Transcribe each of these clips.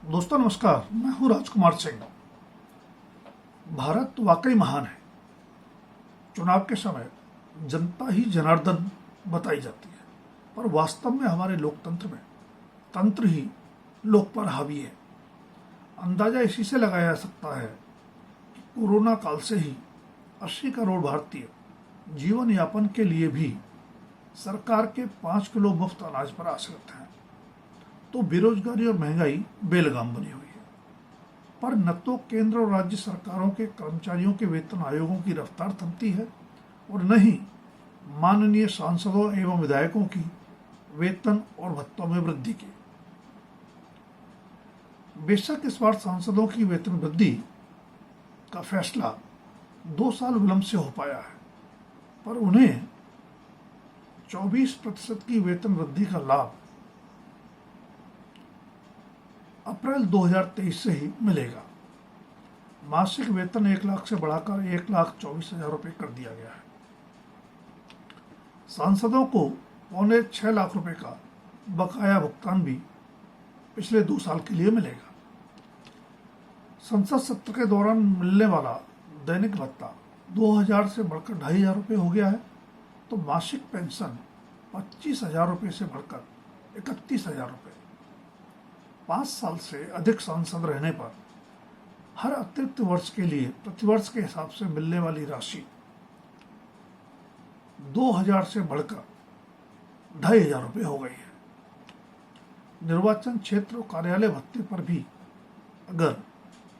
दोस्तों नमस्कार, मैं हूं राजकुमार सिंह। भारत वाकई महान है। चुनाव के समय जनता ही जनार्दन बताई जाती है, पर वास्तव में हमारे लोकतंत्र में तंत्र ही लोक पर हावी है। अंदाजा इसी से लगाया जा सकता है कि कोरोना काल से ही 80 करोड़ भारतीय जीवन यापन के लिए भी सरकार के 5 किलो मुफ्त अनाज पर आश्रित हैं, तो बेरोजगारी और महंगाई बेलगाम बनी हुई है। पर न तो केंद्र और राज्य सरकारों के कर्मचारियों के वेतन आयोगों की रफ्तार थमती है और न ही माननीय सांसदों एवं विधायकों की वेतन और भत्तों में वृद्धि की। बेशक इस बार सांसदों की वेतन वृद्धि का फैसला 2 साल विलंब से हो पाया है, पर उन्हें 24% की वेतन वृद्धि का लाभ अप्रैल 2023 से ही मिलेगा। मासिक वेतन 1 लाख से बढ़ाकर 1,24,000 रुपये कर दिया गया है। सांसदों को 6.25 लाख रुपए का बकाया भुगतान भी पिछले 2 साल के लिए मिलेगा। संसद सत्र के दौरान मिलने वाला दैनिक भत्ता 2,000 से बढ़कर 2,500 रुपये हो गया है, तो मासिक पेंशन 25,000 रुपये से बढ़कर 31,000 रुपये। 5 साल से अधिक सांसद रहने पर हर अतिरिक्त वर्ष के लिए प्रतिवर्ष के हिसाब से मिलने वाली राशि 2,000 से बढ़कर 2,500 रुपये हो गई है। निर्वाचन क्षेत्र और कार्यालय भत्ते पर भी अगर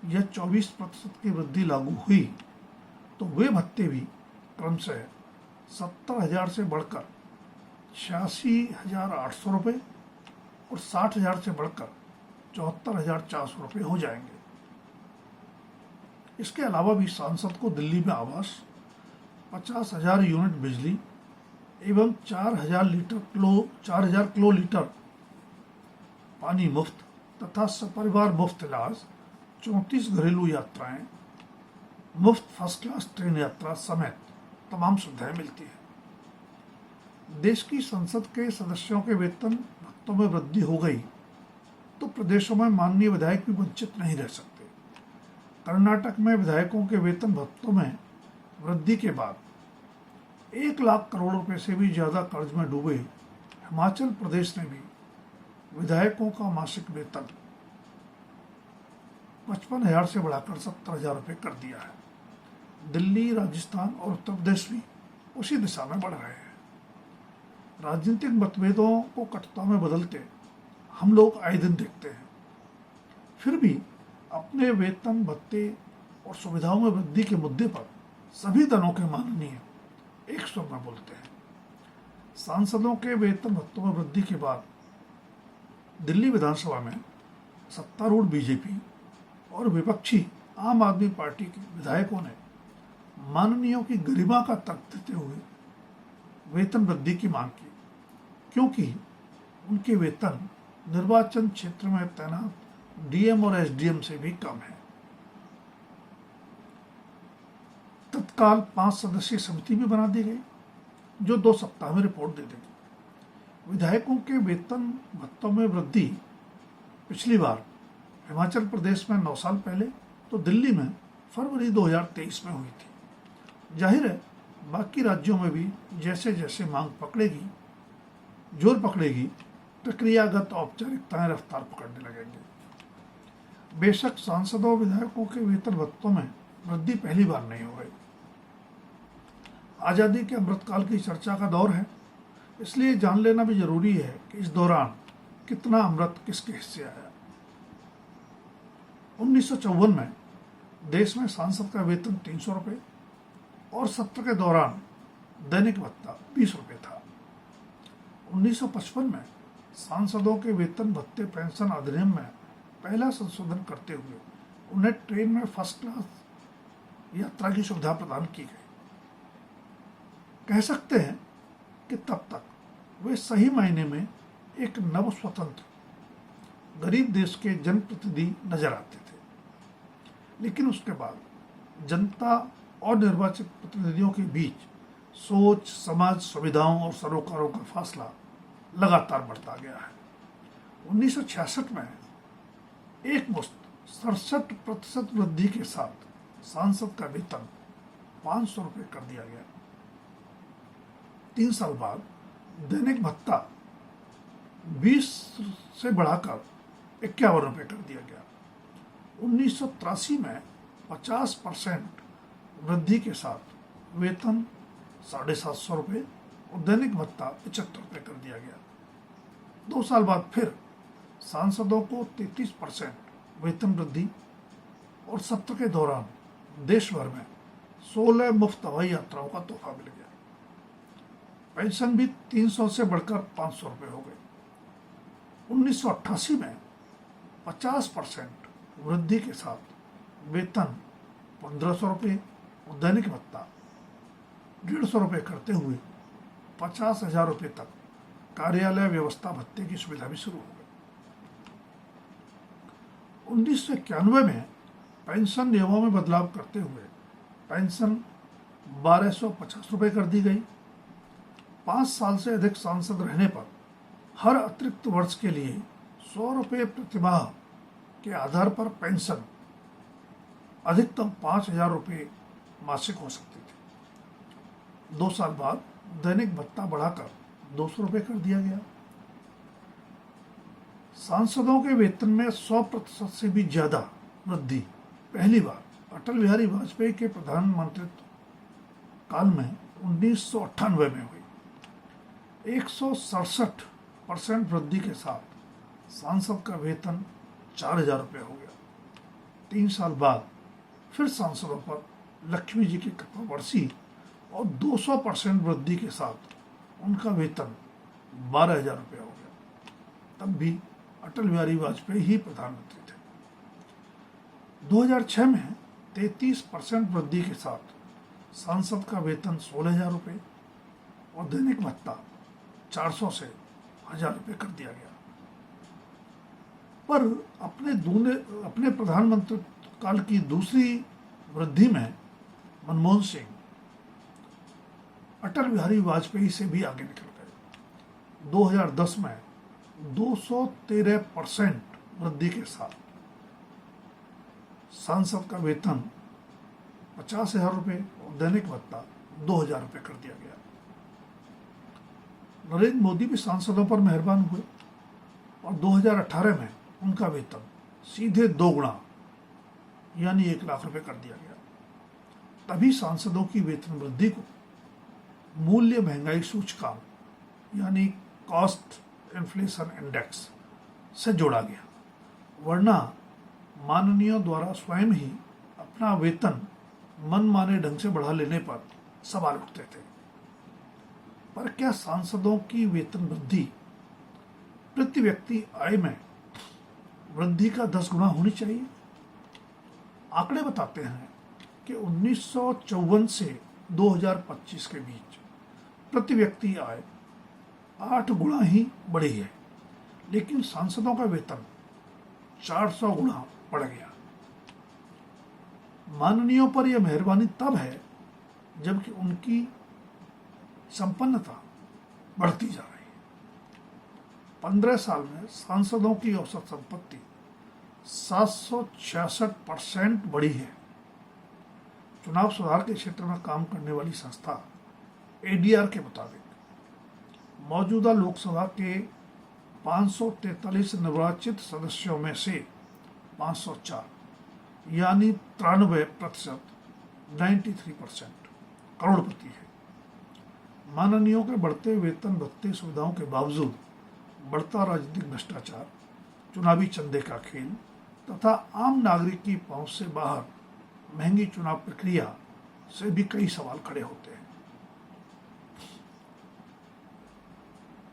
यह 24% की वृद्धि लागू हुई तो वे भत्ते भी क्रमशः 70,000 से बढ़कर 86,800 रुपये और 60,000 से बढ़कर 74,400 रुपये हो जाएंगे। इसके अलावा भी सांसद को दिल्ली में आवास, 50,000 यूनिट बिजली एवं 4,000 किलो लीटर पानी मुफ्त तथा सपरिवार मुफ्त इलाज, 34 घरेलू यात्राएं, मुफ्त फर्स्ट क्लास ट्रेन यात्रा समेत तमाम सुविधाएं मिलती है। देश की संसद के सदस्यों के वेतन भत्तों में वृद्धि हो गई तो प्रदेशों में माननीय विधायक भी वंचित नहीं रह सकते। कर्नाटक में विधायकों के वेतन भत्तों में वृद्धि के बाद 1 लाख करोड़ रुपए से भी ज्यादा कर्ज में डूबे हिमाचल प्रदेश ने भी विधायकों का मासिक वेतन 55,000 से बढ़ाकर 70,000 रुपये कर दिया है। दिल्ली, राजस्थान और उत्तर प्रदेश भी उसी दिशा में बढ़ रहे हैं। राजनीतिक मतभेदों को कटुता में बदलते हम लोग आए दिन देखते हैं, फिर भी अपने वेतन भत्ते और सुविधाओं में वृद्धि के मुद्दे पर सभी दलों के माननीय एक स्वर में बोलते हैं। सांसदों के वेतन भत्तों में वृद्धि के बाद दिल्ली विधानसभा में सत्तारूढ़ बीजेपी और विपक्षी आम आदमी पार्टी के विधायकों ने माननीयों की गरिमा का तर्क देते हुए वेतन वृद्धि की मांग की, क्योंकि उनके वेतन निर्वाचन क्षेत्र में तैनात डीएम और एसडीएम से भी कम है। तत्काल 5 सदस्यीय समिति भी बना दी गई जो 2 सप्ताह में रिपोर्ट दे देगी। विधायकों के वेतन भत्तों में वृद्धि पिछली बार हिमाचल प्रदेश में 9 साल पहले तो दिल्ली में फरवरी 2023 में हुई थी। जाहिर है बाकी राज्यों में भी जैसे जैसे मांग पकड़ेगी, जोर पकड़ेगी, प्रक्रियागत औपचारिकताएं रफ्तार पकड़ने लगेंगे। बेशक सांसदों और विधायकों के वेतन भत्तों में वृद्धि पहली बार नहीं हो गई। आजादी के अमृतकाल की चर्चा का दौर है, इसलिए जान लेना भी जरूरी है कि इस दौरान कितना अमृत किसके हिस्से आया। 1954 में देश में सांसद का वेतन 300 रुपये और सत्र के दौरान दैनिक भत्ता 20 रुपये था। 1955 में सांसदों के वेतन भत्ते पेंशन अधिनियम में पहला संशोधन करते हुए उन्हें ट्रेन में फर्स्ट क्लास यात्रा की सुविधा प्रदान की गई। कह सकते हैं कि तब तक वे सही मायने में एक नव स्वतंत्र गरीब देश के जनप्रतिनिधि नजर आते थे, लेकिन उसके बाद जनता और निर्वाचित प्रतिनिधियों के बीच सोच, समाज, सुविधाओं और सरोकारों का फासला लगातार बढ़ता गया है। 1966 में एक मुश्त 67% वृद्धि के साथ सांसद का वेतन 500 रुपये कर दिया गया। 3 साल बाद दैनिक भत्ता 20 से बढ़ाकर 51 रुपये कर दिया गया। 1983 में 50% वृद्धि के साथ वेतन 750 रुपये और दैनिक भत्ता 75 रुपये कर दिया गया। 2 साल बाद फिर सांसदों को 33% वेतन वृद्धि और सत्र के दौरान देश भर में 16 मुफ्त हवाई यात्राओं का तोहफा मिल गया। पेंशन भी 300 से बढ़कर 500 रुपये हो गई। 1988 में 50% वृद्धि के साथ वेतन 1500 रुपये और दैनिक भत्ता 150 रुपये करते हुए 50,000 रुपये तक कार्यालय व्यवस्था भत्ते की सुविधा भी शुरू हो गई। 1991 में पेंशन नियमों में बदलाव करते हुए पेंशन 1250 रुपये कर दी गई। 5 साल से अधिक सांसद रहने पर हर अतिरिक्त वर्ष के लिए 100 रुपये प्रतिमाह के आधार पर पेंशन अधिकतम 5,000 रुपये मासिक हो सकती थी। 2 साल बाद दैनिक भत्ता बढ़ाकर 200 रुपये कर दिया गया। सांसदों के वेतन में 100% से भी ज्यादा वृद्धि पहली बार अटल बिहारी वाजपेयी के प्रधानमंत्रित्व काल में 1998 में हुई। 167% वृद्धि के साथ सांसद का वेतन 4,000 रुपये हो गया। 3 साल बाद फिर सांसदों पर लक्ष्मी जी की कृपा बरसी और 200% वृद्धि के साथ उनका वेतन 12,000 रुपये हो गया। तब भी अटल बिहारी वाजपेयी ही प्रधानमंत्री थे। 2006 में 33% वृद्धि के साथ सांसद का वेतन 16,000 रुपये और दैनिक भत्ता 400 से 1,000 रुपये कर दिया गया। पर अपने प्रधानमंत्री काल की दूसरी वृद्धि में मनमोहन सिंह अटल बिहारी वाजपेयी से भी आगे निकल गए। 2010 में 213% वृद्धि के साथ सांसद का वेतन 50,000 रुपये और दैनिक भत्ता 2,000 रुपये कर दिया गया। नरेंद्र मोदी भी सांसदों पर मेहरबान हुए और 2018 में उनका वेतन सीधे 2 गुना यानी 1 लाख रुपये कर दिया गया। तभी सांसदों की वेतन वृद्धि को मूल्य महंगाई सूचकांक यानी कॉस्ट इन्फ्लेशन इंडेक्स से जोड़ा गया, वरना माननीयों द्वारा स्वयं ही अपना वेतन मनमाने ढंग से बढ़ा लेने पर सवाल उठते थे। पर क्या सांसदों की वेतन वृद्धि प्रति व्यक्ति आय में वृद्धि का 10 गुना होनी चाहिए? आंकड़े बताते हैं कि 1954 से 2025 के बीच प्रति व्यक्ति आय 8 गुना ही बढ़ी है, लेकिन सांसदों का वेतन 400 गुना बढ़ गया। माननीयों पर यह मेहरबानी तब है जबकि उनकी संपन्नता बढ़ती जा रही है। 15 साल में सांसदों की औसत संपत्ति 766% बढ़ी है। चुनाव सुधार के क्षेत्र में काम करने वाली संस्था एडीआर के मुताबिक मौजूदा लोकसभा के 543 निर्वाचित सदस्यों में से 504 यानी 93% 93% करोड़पति है। माननीयों के बढ़ते वेतन भत्ते सुविधाओं के बावजूद बढ़ता राजनीतिक भ्रष्टाचार, चुनावी चंदे का खेल तथा आम नागरिक की पहुंच से बाहर महंगी चुनाव प्रक्रिया से भी कई सवाल खड़े होते हैं।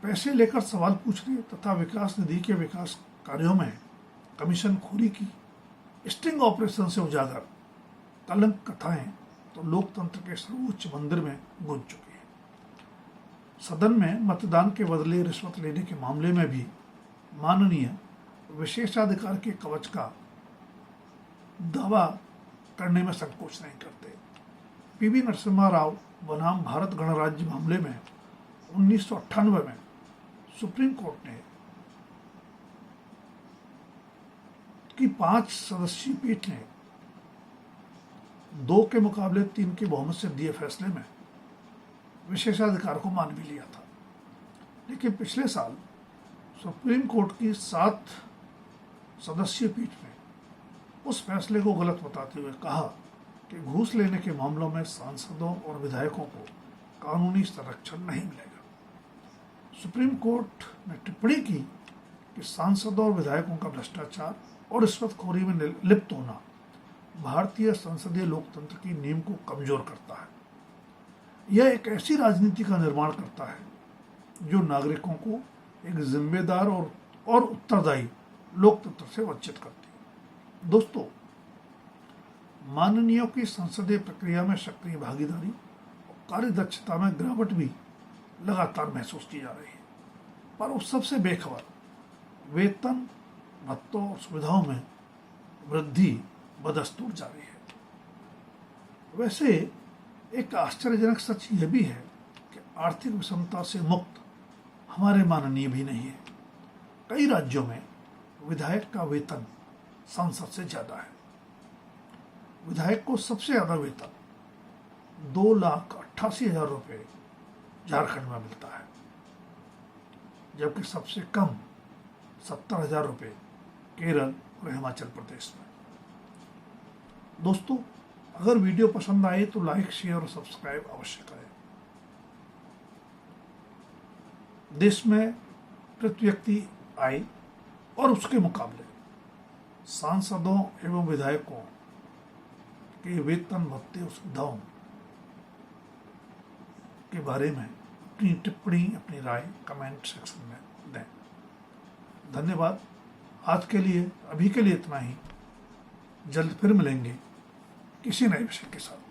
पैसे लेकर सवाल पूछने तथा विकास निधि के विकास कार्यों में कमीशन खोरी की स्टिंग ऑपरेशन से उजागर कलंक कथाएं तो लोकतंत्र के सर्वोच्च मंदिर में गूंज चुकी है। सदन में मतदान के बदले रिश्वत लेने के मामले में भी माननीय विशेषाधिकार के कवच का दावा करने में संकोच नहीं करते। पीवी नरसिम्हा राव बनाम भारत गणराज्य मामले में 1998 में सुप्रीम कोर्ट ने की 5 सदस्यीय पीठ ने 2 के मुकाबले 3 की बहुमत से दिए फैसले में विशेषाधिकार को मान भी लिया था। लेकिन पिछले साल सुप्रीम कोर्ट की 7 सदस्यीय पीठ ने उस फैसले को गलत बताते हुए कहा कि घूस लेने के मामलों में सांसदों और विधायकों को कानूनी संरक्षण नहीं मिलेगा। सुप्रीम कोर्ट ने टिप्पणी की कि सांसदों और विधायकों का भ्रष्टाचार और रिश्वतखोरी में लिप्त होना भारतीय संसदीय लोकतंत्र की नींव को कमजोर करता है। यह एक ऐसी राजनीति का निर्माण करता है जो नागरिकों को एक जिम्मेदार और उत्तरदायी लोकतंत्र से वंचित करती है। दोस्तों, माननीयों की संसदीय प्रक्रिया में सक्रिय भागीदारी और कार्यदक्षता में गिरावट भी लगातार महसूस की जा रही है, पर उस सबसे बेखबर वेतन, भत्तों और सुविधाओं में वृद्धि बदस्तूर जारी है। वैसे एक आश्चर्यजनक सच यह भी है कि आर्थिक विषमता से मुक्त हमारे माननीय भी नहीं है। कई राज्यों में विधायक का वेतन सांसद से ज्यादा है। विधायक को सबसे ज्यादा वेतन 2,88,000 रुपये झारखंड में मिलता है, जबकि सबसे कम 70,000 रुपये केरल और हिमाचल प्रदेश में। दोस्तों, अगर वीडियो पसंद आए तो लाइक, शेयर और सब्सक्राइब अवश्य करें। देश में प्रति व्यक्ति आय और उसके मुकाबले सांसदों एवं विधायकों के वेतन, भत्ते और सुविधाओं के बारे में अपनी टिप्पणी, अपनी राय कमेंट सेक्शन में दें। धन्यवाद। आज के लिए, अभी के लिए इतना ही। जल्द फिर मिलेंगे किसी नए विषय के साथ।